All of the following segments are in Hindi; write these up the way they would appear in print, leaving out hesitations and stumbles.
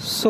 सो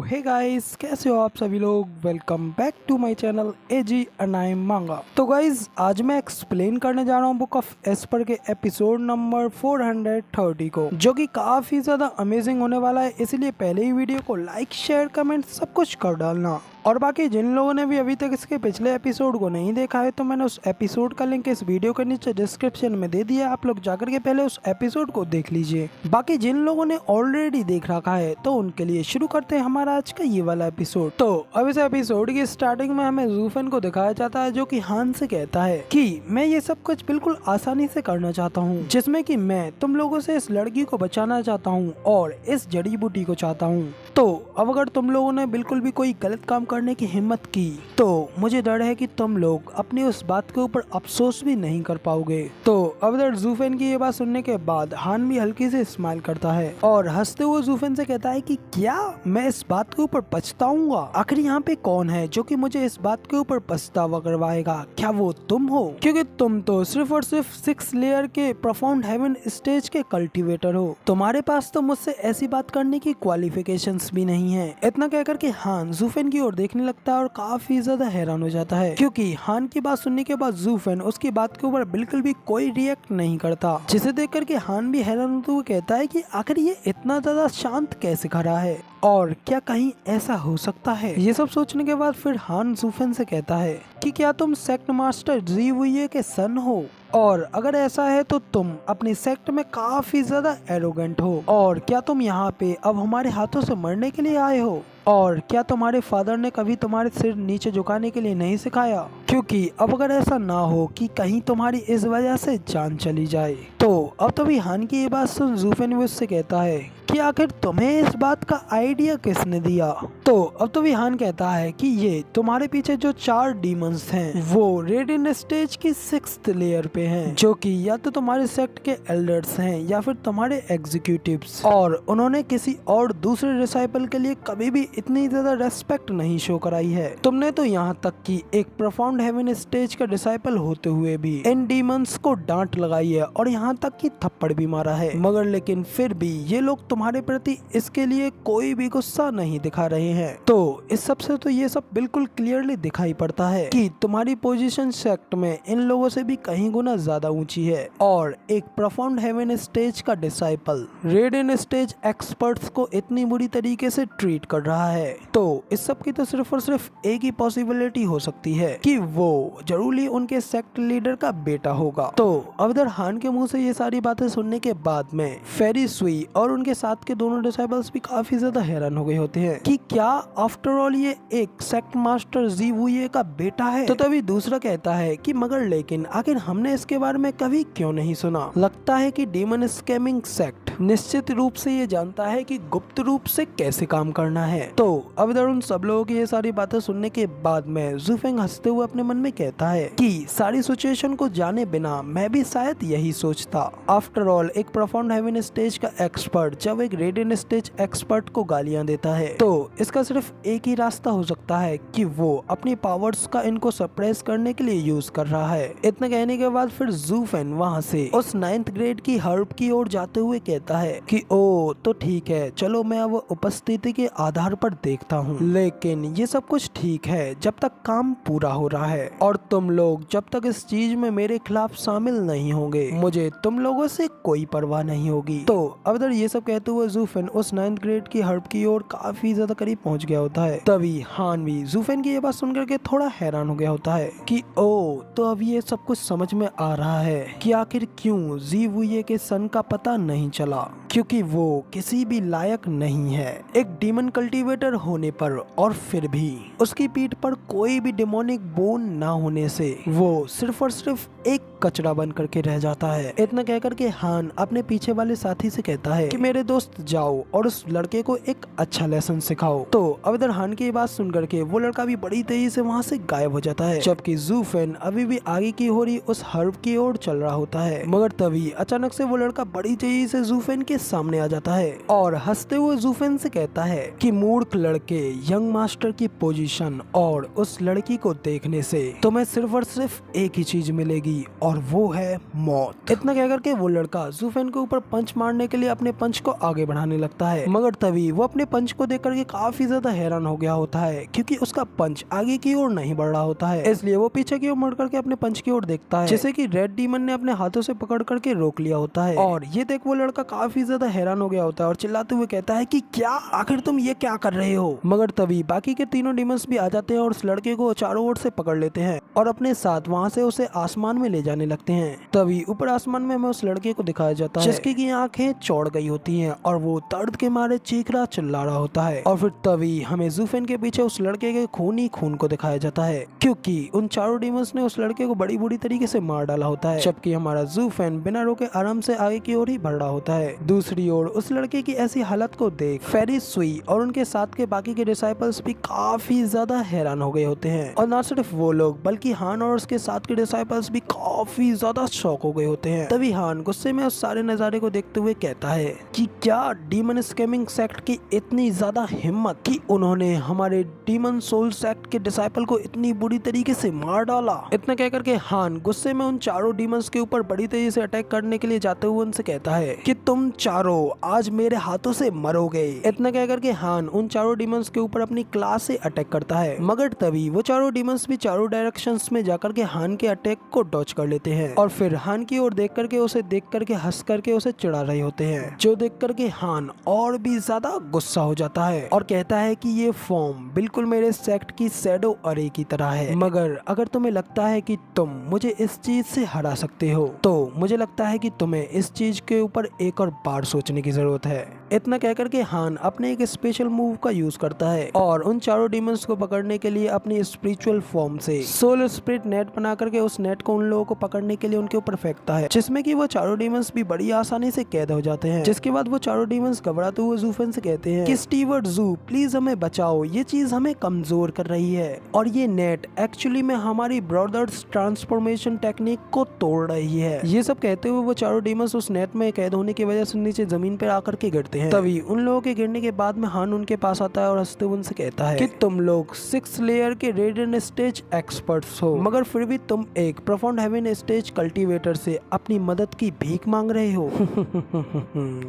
हे गाइस, कैसे हो आप सभी लोग। Welcome back to my channel AG anime manga. तो गाइस, आज मैं एक्सप्लेन करने जा रहा हूँ बुक ऑफ एस्पर के एपिसोड नंबर 430 को, जो कि काफी ज्यादा अमेजिंग होने वाला है। इसलिए पहले ही वीडियो को लाइक शेयर कमेंट सब कुछ कर डालना। और बाकी जिन लोगों ने भी अभी तक इसके पिछले एपिसोड को नहीं देखा है, तो मैंने उस एपिसोड का लिंक इस वीडियो के नीचे डिस्क्रिप्शन में दे दिया। आप लोग जाकर के पहले उस एपिसोड को देख लीजिए। बाकी जिन लोगों ने ऑलरेडी देख रखा है, तो उनके लिए शुरू करते हैं हमारा आज का ये वाला एपिसोड। तो अब इस एपिसोड की स्टार्टिंग में हमें ज़ूफेन को दिखाया जाता है, जो कि हान से कहता है कि मैं ये सब कुछ बिल्कुल आसानी से करना चाहता हूँ, जिसमें कि मैं तुम लोगों से इस लड़की को बचाना चाहता हूँ और इस जड़ी बूटी को चाहता हूँ। तो अब अगर तुम लोगों ने बिल्कुल भी कोई गलत काम करने की हिम्मत की, तो मुझे डर है कि तुम लोग अपनी उस बात के ऊपर अफसोस भी नहीं कर पाओगे। तो अब इधर ज़ूफेन की ये बात सुनने के बाद हान भी हल्की से स्माइल करता है और हंसते हुए ज़ूफेन से कहता है कि क्या मैं इस बात के ऊपर पछताऊंगा? आखिर यहाँ पे कौन है जो कि मुझे इस बात के ऊपर पछतावा करवाएगा? क्या वो तुम हो? क्योंकि तुम तो सिर्फ और सिर्फ 6 लेयर के प्रोफाउंड हेवन स्टेज के कल्टीवेटर हो। तुम्हारे पास तो मुझसे ऐसी बात करने की क्वालिफिकेशंस भी नहीं है। इतना कहकर के हान ज़ूफेन की ओर देखने लगता है और काफी ज्यादा हैरान हो जाता है, क्योंकि हान की बात सुनने के बाद ज़ूफेन उसकी बात के ऊपर बिल्कुल भी कोई रिएक्ट नहीं करता, जिसे देख करके हान भी हैरान होते हुए कहता है कि आखिर ये इतना ज्यादा शांत कैसे खड़ा है और क्या कहीं ऐसा हो सकता है। ये सब सोचने के बाद फिर हान ज़ूफेन से कहता है कि क्या तुम सेक्ट मास्टर जी वुये के सन हो, और अगर ऐसा है तो तुम अपनी सेक्ट में काफी ज्यादा एरोगेंट हो, और क्या तुम यहाँ पे अब हमारे हाथों से मरने के लिए आए हो, और क्या तुम्हारे फादर ने कभी तुम्हारे सिर नीचे झुकाने के लिए नहीं सिखाया? क्योंकि अब अगर ऐसा ना हो कि कहीं तुम्हारी इस वजह से जान चली जाए। तो अब तभी हान की ये बात सुन ज़ूफेन भी उससे कहता है कि आखिर तुम्हें इस बात का आइडिया किसने दिया? तो अब तो हान कहता है कि ये तुम्हारे पीछे जो 4 डीमंस हैं, वो रेडियन स्टेज की 6th लेयर पे हैं, जो कि या तो तुम्हारे सेक्ट के एल्डर्स हैं या फिर तुम्हारे एग्जीक्यूटिव्स, और उन्होंने किसी और दूसरे डिसाइपल के लिए कभी भी इतनी ज्यादा रेस्पेक्ट नहीं शो कराई है। तुमने तो यहाँ तक कि एक प्रोफाउंड हेवन स्टेज का डिसाइपल होते हुए भी इन डीमंस को डांट लगाई है और यहाँ तक कि थप्पड़ भी मारा है, मगर लेकिन फिर भी ये लोग तुम्हारे प्रति इसके लिए कोई भी गुस्सा नहीं दिखा रहे हैं। तो इस सब से तो ये सब बिल्कुल क्लियरली दिखाई पड़ता है कि तुम्हारी पोजीशन सेक्ट में इन लोगों से भी कहीं गुना ज्यादा ऊंची है, और एक प्रोफाउंड हेवन स्टेज का डिसाइपल रेडियन स्टेज एक्सपर्ट्स को इतनी बुरी तरीके से ट्रीट कर रहा है। तो इस सब की तो सिर्फ और सिर्फ एक ही पॉसिबिलिटी हो सकती है कि वो जरूरी उनके सेक्ट लीडर का बेटा होगा। तो अब इधर हान के मुंह से ये सारी बातें सुनने के बाद में फेरी सुई और उनके साथ के दोनों डिसाइपल्स भी काफी ज्यादा हैरान हो गए होते हैं कि क्या आफ्टर ऑल ये एक सेक्ट मास्टर जी वुये का बेटा है। तो तभी दूसरा कहता है कि मगर लेकिन आखिर हमने इसके बारे में कभी क्यों नहीं सुना? लगता है कि डेमन स्कैमिंग सेक्ट निश्चित रूप से ये जानता है कि गुप्त रूप से कैसे काम करना है। तो अब इधर उन सब लोगों की ये सारी बातें सुनने के बाद में ज़ूफेन हंसते हुए अपने मन में कहता है कि सारी सिचुएशन को जाने बिना मैं भी शायद यही सोचता। आफ्टर ऑल एक प्रोफाउंड हेवन स्टेज का एक्सपर्ट जब एक रेडियन स्टेज एक्सपर्ट को गालियां देता है, तो इसका सिर्फ एक ही रास्ता हो सकता है कि वो अपनी पावर्स का इनको सप्रेस करने के लिए यूज कर रहा है। इतना कहने के बाद फिर ज़ूफेन वहाँ से उस 9th ग्रेड की हर्ब की ओर जाते हुए कहता है कि ओ तो ठीक है, चलो मैं अब उपस्थिति के आधार पर देखता हूँ, लेकिन ये सब कुछ ठीक है जब तक काम पूरा हो रहा है, और तुम लोग जब तक इस चीज में मेरे खिलाफ शामिल नहीं होंगे, मुझे तुम लोगों से कोई परवाह नहीं होगी। तो अब इधर ये सब कहते हुए ज़ूफेन उस 9th ग्रेड की हर्ब की ओर काफी ज्यादा करीब पहुंच गया होता है। तभी हान भी ज़ूफेन की ये बात सुनकर के थोड़ा हैरान हो गया होता है कि ओ तो अब ये सब कुछ समझ में आ रहा है कि आखिर क्यों जी वुये के सन का पता नहीं चला, क्योंकि वो किसी भी लायक नहीं है एक डीमन कल्टीवेटर होने पर, और फिर भी उसकी पीठ पर कोई भी डेमोनिक बोन ना होने से वो सिर्फ और सिर्फ एक कचरा बन करके रह जाता है। इतना कहकर के हान अपने पीछे वाले साथी से कहता है कि मेरे दोस्त जाओ और उस लड़के को एक अच्छा लेसन सिखाओ। तो अब इधर हान की बात सुन करके वो लड़का भी बड़ी तेजी से वहाँ से गायब हो जाता है, जबकि ज़ूफेन अभी भी आगे की हो रही उस हर्ब की ओर चल रहा होता है। मगर तभी अचानक से वो लड़का बड़ी तेजी से जूफेन के सामने आ जाता है और हंसते हुए जूफेन से कहता है कि मूर्ख लड़के, यंग मास्टर की पोजीशन और उस लड़की को देखने से तुम्हें सिर्फ और सिर्फ एक ही चीज मिलेगी और वो है मौत। इतना कहकर के वो लड़का जूफेन के ऊपर पंच मारने के लिए अपने पंच को आगे बढ़ाने लगता है, मगर तभी वो अपने पंच को देख करके काफी ज्यादा हैरान हो गया होता है क्योंकि उसका पंच आगे की ओर नहीं बढ़ रहा होता है। इसलिए वो पीछे की ओर मुड़ करके अपने पंच की ओर देखता है जैसे कि रेड डीमन ने अपने हाथों से पकड़ करके रोक लिया होता है। और ये देख वो लड़का काफी ज्यादा हैरान हो गया होता है और चिल्लाते हुए कहता है कि क्या, आखिर तुम ये क्या कर रहे हो। मगर तभी बाकी के तीनों डीमंस भी आ जाते हैं और उस लड़के को चारों ओर से पकड़ लेते हैं और अपने साथ वहाँ से उसे आसमान में ले जाने लगते हैं। तभी ऊपर आसमान में हमें उस लड़के को दिखाया जाता है जिसकी आंखें चौड़ गई होती हैं और वो दर्द के मारे चीख रहा चिल्ला रहा होता है। और फिर तभी हमें जूफेन के पीछे उस लड़के के खून ही खून को दिखाया जाता है क्योंकि उन चारों डीमंस ने उस लड़के को बड़ी बुरी तरीके से मार डाला होता है, जबकि हमारा जूफेन बिना रोके आराम से आगे की ओर ही बढ़ रहा होता है। दूसरी ओर उस लड़के की ऐसी हालत को देख फेरिस सुई और उनके साथ के बाकी के डिसाइपल्स भी काफी ज्यादा हैरान हो गए होते हैं। और न सिर्फ वो लोग बल्कि हान और उसके साथ के डिसाइपल्स भी काफी ज्यादा शॉक हो गए होते हैं। तभी हान गुस्से में उस सारे नजारे को देखते हुए कहता है कि क्या डीमन स्कैमिंग सेक्ट की इतनी ज्यादा हिम्मत कि उन्होंने हमारे डीमन सोल सेक्ट के डिसाइपल को इतनी बुरी तरीके से मार डाला। इतना कहकर के हान गुस्से में उन चारों डीमंस के ऊपर बड़ी तेजी से अटैक करने के लिए जाते हुए उनसे कहता है कि तुम चारों आज मेरे हाथों से मरोगे। इतना कहकर के हान उन चारों डीमंस के ऊपर अपनी क्लास से अटैक करता है, मगर तभी वो चारों डीमंस भी चारों डायरेक्शंस में जाकर के हान के अटैक को डॉच कर लेते हैं और फिर हान की ओर देख करके उसे देख करके हंस करके उसे चिढ़ा रहे होते हैं, जो देख करके हान और भी ज्यादा गुस्सा हो जाता है और कहता है कि ये फॉर्म बिल्कुल मेरे सेक्ट की शैडो अरे की तरह है, मगर अगर तुम्हें लगता है कि तुम मुझे इस चीज से हरा सकते हो तो मुझे लगता है कि तुम्हें इस चीज के ऊपर एक और बार सोचने की जरूरत है। इतना कहकर के हान अपने एक स्पेशल मूव का यूज करता है और उन चारों डीमंस को पकड़ने के लिए अपनी स्पिरिचुअल फॉर्म से सोल स्पिरिट नेट बना करके उस नेट को उन लोगों को पकड़ने के लिए उनके ऊपर फेंकता है, जिसमें कि वो चारों डीमंस भी बड़ी आसानी से कैद हो जाते हैं। जिसके बाद वो चारों डीमंस घबराते हुए जूफेन से कहते हैं कि स्टीवर्ट जू प्लीज हमें बचाओ, ये चीज हमें कमजोर कर रही है और ये नेट एक्चुअली में हमारी ब्रदर्स ट्रांसफॉर्मेशन टेक्निक को तोड़ रही है। ये सब कहते हुए वो चारों डीमंस उस नेट में कैद होने की वजह से नीचे जमीन पर आकर के गिरते हैं। तभी उन लोगों के गिरने के बाद में हान उनके पास आता है और हंसते हुए उनसे कहता है कि तुम लोग 6 लेयर के रेडियन स्टेज एक्सपर्ट्स हो, मगर फिर भी तुम एक प्रोफाउंड हेवन स्टेज कल्टीवेटर से अपनी मदद की भीख मांग रहे हो।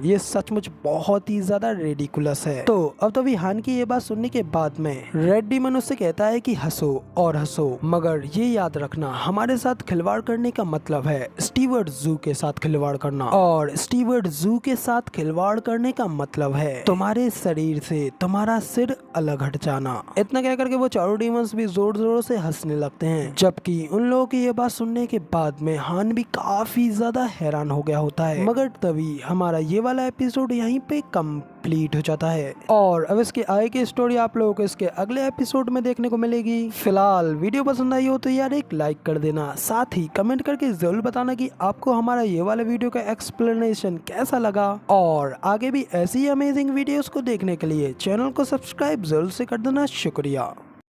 ये सचमुच बहुत ही ज्यादा रेडिकुलस है। तो अब तभी हान की ये बात सुनने के बाद में रेड डीमन उससे कहता है कि हंसो और हंसो, मगर ये याद रखना हमारे साथ खिलवाड़ करने का मतलब है स्टीवर्ट जू के साथ खिलवाड़ करना, और स्टीवर्ट जू के साथ खिलवाड़ करने का मतलब है तुम्हारे शरीर से तुम्हारा सिर अलग हट जाना। इतना कह करके वो चारों डीमंस भी जोर जोर से हंसने लगते हैं, जबकि उन लोगों की ये बात सुनने के बाद में हान भी काफी ज्यादा हैरान हो गया होता है। मगर तभी हमारा ये वाला एपिसोड यहीं पे कंप्लीट हो जाता है और अब इसके आगे की स्टोरी आप लोगों को इसके अगले एपिसोड में देखने को मिलेगी। फिलहाल वीडियो पसंद आई हो तो यार एक लाइक कर देना, साथ ही कमेंट करके जरूर बताना कि आपको हमारा ये वाला वीडियो का एक्सप्लेनेशन कैसा लगा, और आगे भी ऐसी अमेजिंग वीडियोस को देखने के लिए चैनल को सब्सक्राइब जरूर से कर देना। शुक्रिया।